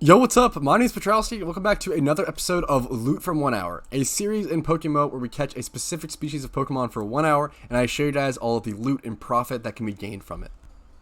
Yo, what's up? My name is Patrouski, and welcome back to another episode of Loot from 1 Hour, a series in PokeMMO where we catch a specific species of Pokemon for 1 hour, and I show you guys all of the loot and profit that can be gained from it.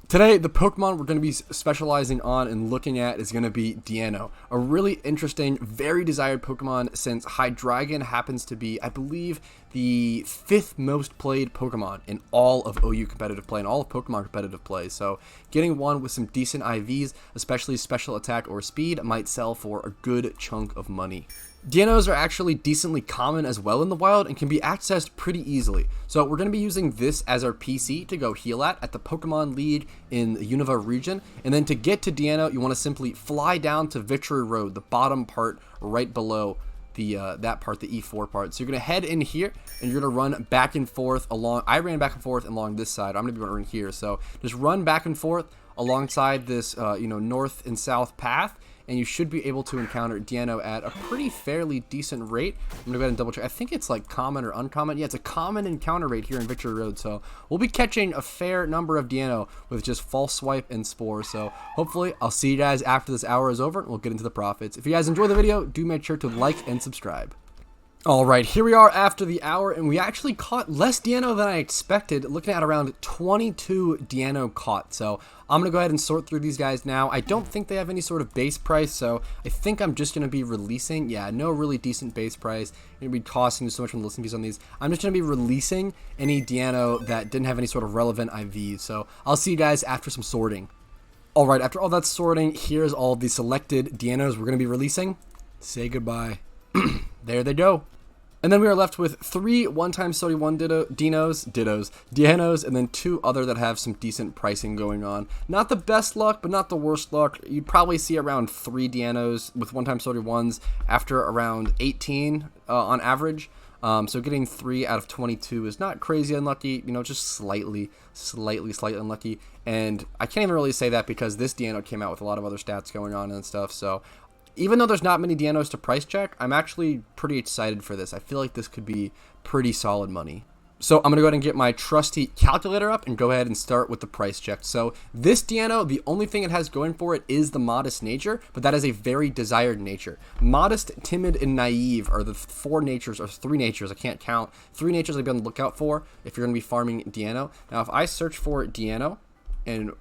Today, the Pokemon we're going to be specializing on and looking at is going to be Deino, a really interesting, very desired Pokemon since Hydreigon happens to be, I believe, the 5th most played Pokemon in all of OU competitive play and all of Pokemon competitive play. So getting one with some decent IVs, especially special attack or speed, might sell for a good chunk of money. Deinos are actually decently common as well in the wild and can be accessed pretty easily. So we're going to be using this as our PC to go heal at the Pokemon League in the Unova region. And then to get to Deino, you want to simply fly down to Victory Road, the bottom part right below the that part, the E4 part. So you're going to head in here and you're going to run back and forth along. I ran back and forth along this side. I'm going to be running here. So just run back and forth alongside this north and south path, and you should be able to encounter Deino at a pretty fairly decent rate. I'm gonna go ahead and double check. I think it's like common or uncommon. Yeah, it's a common encounter rate here in Victory Road, so we'll be catching a fair number of Deino with just false swipe and spore. So hopefully I'll see you guys after this hour is over and we'll get into the profits. If you guys enjoy the video, do make sure to like and subscribe. Alright, here we are after the hour, and we actually caught less Deino than I expected, looking at around 22 Deino caught. So I'm going to go ahead and sort through these guys now. I don't think they have any sort of base price, so I think I'm just going to be releasing, no really decent base price. It would be costing so much from the listing fees on these. I'm just going to be releasing any Deino that didn't have any sort of relevant IVs. So I'll see you guys after some sorting. Alright, after all that sorting, here's all the selected Deinos we're going to be releasing. Say goodbye. There they go. And then we are left with 3 1x31 Deinos, and then 2 other that have some decent pricing going on. Not the best luck, but not the worst luck. You'd probably see around 3 Deinos with 1x31s after around 18 on average. So getting 3 out of 22 is not crazy unlucky, just slightly unlucky. And I can't even really say that because this Deino came out with a lot of other stats going on and stuff, so even though there's not many Deinos to price check, I'm actually pretty excited for this. I feel like this could be pretty solid money. So I'm going to go ahead and get my trusty calculator up and go ahead and start with the price check. So this Deino, the only thing it has going for it is the modest nature, but that is a very desired nature. Modest, timid, and naive are the 4 natures, or 3 natures, I can't count. 3 natures I'd be on the lookout for if you're going to be farming Deino. Now if I search for Deino and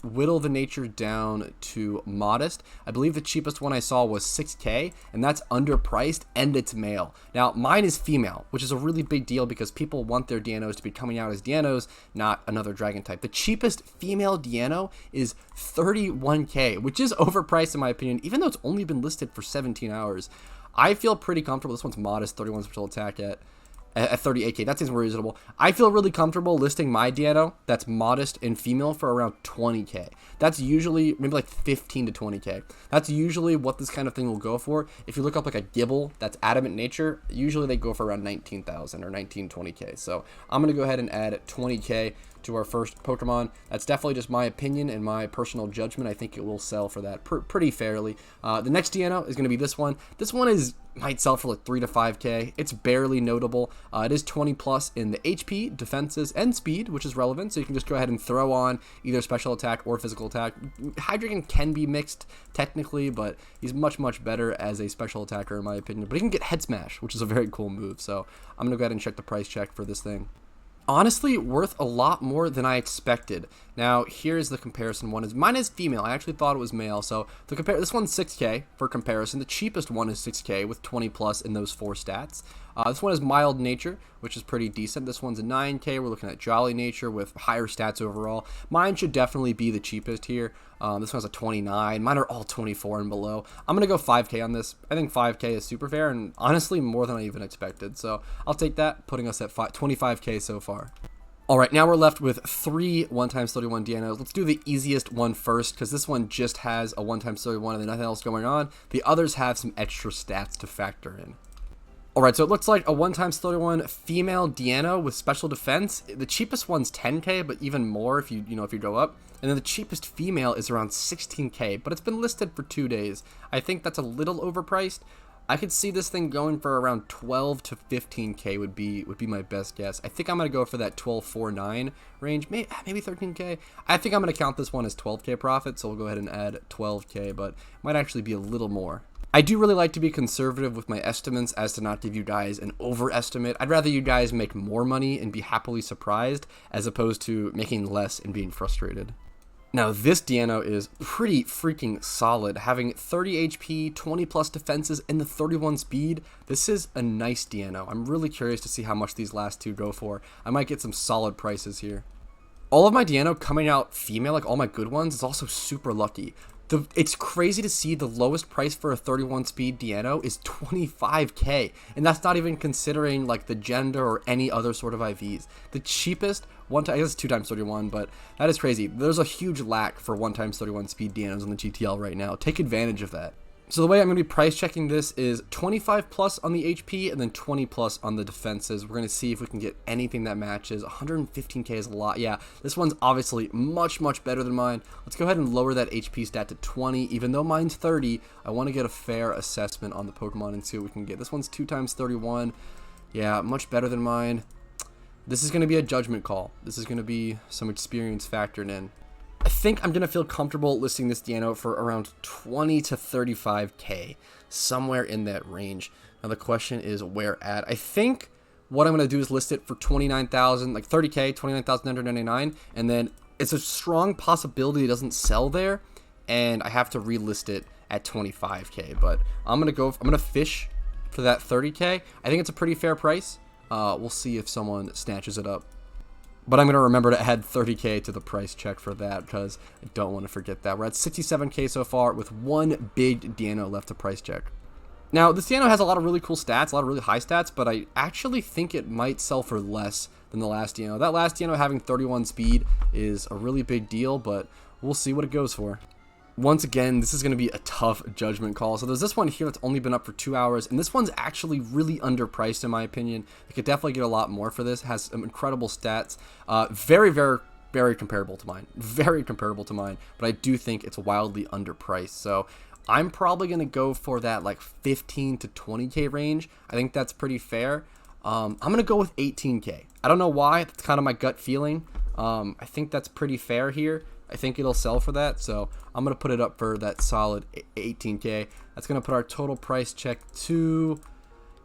whittle the nature down to modest, I believe the cheapest one I saw was 6K, and that's underpriced, and it's male. Now mine is female, which is a really big deal because people want their Deinos to be coming out as Deinos, not another dragon type. The cheapest female Deino is 31K, which is overpriced in my opinion, even though it's only been listed for 17 hours. I feel pretty comfortable. This one's modest, 31 special attack at 38K. That seems reasonable. I feel really comfortable listing my Deino that's modest and female for around 20K. That's usually maybe like 15 to 20K. That's usually what this kind of thing will go for. If you look up like a Gibble that's adamant nature, usually they go for around 19,000 or 20K. So I'm going to go ahead and add 20K to our first Pokemon. That's definitely just my opinion and my personal judgment. I think it will sell for that pretty fairly. The next Deino is going to be this one. This one might sell for like 3 to 5K. It's barely notable. It is 20 plus in the HP, defenses, and speed, which is relevant. So you can just go ahead and throw on either special attack or physical attack. Hydreigon can be mixed technically, but he's much better as a special attacker in my opinion. But he can get head smash, which is a very cool move. So I'm gonna go ahead and check the price check for this thing. Honestly, worth a lot more than I expected. Now, here's the comparison one. Mine is female. I actually thought it was male. So this one's 6K for comparison. The cheapest one is 6K with 20 plus in those 4 stats. This one is mild nature, which is pretty decent. This one's a 9K. We're looking at jolly nature with higher stats overall. Mine should definitely be the cheapest here. This one's a 29. Mine are all 24 and below. I'm going to go 5K on this. I think 5K is super fair and honestly more than I even expected. So I'll take that, putting us at 25K so far. Alright, now we're left with 3 1x31 Deinos. Let's do the easiest one first, because this one just has a 1x31 and then nothing else going on. The others have some extra stats to factor in. Alright, so it looks like a 1x31 female Deino with special defense. The cheapest one's 10K, but even more if you go up. And then the cheapest female is around 16K, but it's been listed for 2 days. I think that's a little overpriced. I could see this thing going for around 12 to 15k would be my best guess. I think I'm gonna go for that 12.49 range, maybe 13k. I think I'm gonna count this one as 12k profit, so we'll go ahead and add 12k, but it might actually be a little more. I do really like to be conservative with my estimates as to not give you guys an overestimate. I'd rather you guys make more money and be happily surprised as opposed to making less and being frustrated. Now this Deino is pretty freaking solid, having 30 HP, 20 plus defenses, and the 31 speed. This is a nice Deino. I'm really curious to see how much these last two go for. I might get some solid prices here. All of my Deino coming out female, like all my good ones, is also super lucky. It's crazy to see the lowest price for a 31 speed Deino is 25k, and that's not even considering like the gender or any other sort of IVs. The cheapest I guess it's 2 times 31, but that is crazy. There's a huge lack for 1 times 31 speed Deinos on the GTL right now. Take advantage of that. So the way I'm going to be price checking this is 25 plus on the HP and then 20 plus on the defenses. We're going to see if we can get anything that matches. 115k is a lot. Yeah, this one's obviously much better than mine. Let's go ahead and lower that HP stat to 20. Even though mine's 30, I want to get a fair assessment on the Pokemon and see what we can get. This one's 2 times 31. Yeah, much better than mine. This is going to be a judgment call. This is going to be some experience factored in. I think I'm going to feel comfortable listing this Deino for around 20 to 35k, somewhere in that range. Now the question is where at. I think what I'm going to do is list it for 29,000, like 30k, 29,999, and then it's a strong possibility it doesn't sell there, and I have to relist it at 25k, but I'm going to fish for that 30k. I think it's a pretty fair price. We'll see if someone snatches it up. But I'm going to remember to add 30k to the price check for that because I don't want to forget that. We're at 67k so far with one big Deino left to price check. Now, this Deino has a lot of really cool stats, a lot of really high stats, but I actually think it might sell for less than the last Deino. That last Deino having 31 speed is a really big deal, but we'll see what it goes for. Once again, this is going to be a tough judgment call. So there's this one here that's only been up for 2 hours, and this one's actually really underpriced in my opinion. You could definitely get a lot more for this. It has some incredible stats. Very comparable to mine. Very comparable to mine, but I do think it's wildly underpriced. So I'm probably going to go for that like 15 to 20k range. I think that's pretty fair. I'm going to go with 18k. I don't know why. That's kind of my gut feeling. I think that's pretty fair here. I think it'll sell for that, so I'm going to put it up for that solid 18k. That's going to put our total price check to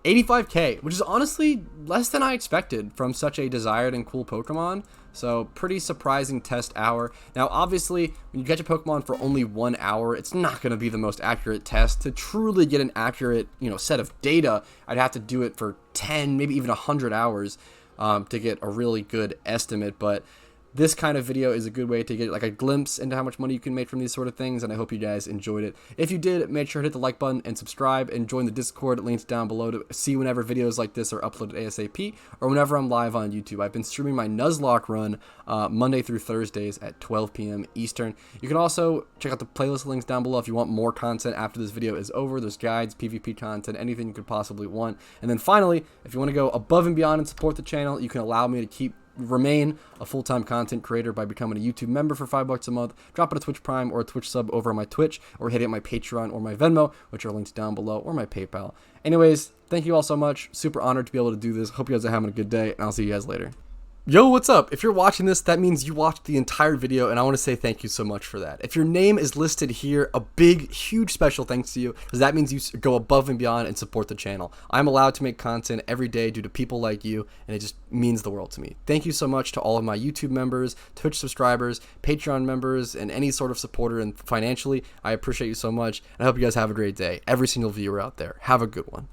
85k, which is honestly less than I expected from such a desired and cool Pokemon. So pretty surprising test hour. Now obviously when you catch a Pokemon for only 1 hour, it's not going to be the most accurate test. To truly get an accurate set of data, I'd have to do it for 10, maybe even 100 hours to get a really good estimate. But this kind of video is a good way to get like a glimpse into how much money you can make from these sort of things, and I hope you guys enjoyed it. If you did, make sure to hit the like button and subscribe and join the Discord. Links down below to see whenever videos like this are uploaded ASAP or whenever I'm live on YouTube. I've been streaming my Nuzlocke run Monday through Thursdays at 12 p.m. Eastern. You can also check out the playlist links down below if you want more content after this video is over. There's guides, PvP content, anything you could possibly want. And then finally, if you want to go above and beyond and support the channel, you can allow me to remain a full-time content creator by becoming a YouTube member for $5 a month, dropping a Twitch Prime or a Twitch sub over on my Twitch, or hitting my Patreon or my Venmo, which are linked down below, or my PayPal. Anyways, thank you all so much. Super honored to be able to do this. Hope you guys are having a good day, and I'll see you guys later. Yo, what's up? If you're watching this, that means you watched the entire video, and I want to say thank you so much for that. If your name is listed here, a big, huge special thanks to you, because that means you go above and beyond and support the channel. I'm allowed to make content every day due to people like you, and it just means the world to me. Thank you so much to all of my YouTube members, Twitch subscribers, Patreon members, and any sort of supporter and financially. I appreciate you so much, and I hope you guys have a great day. Every single viewer out there, have a good one.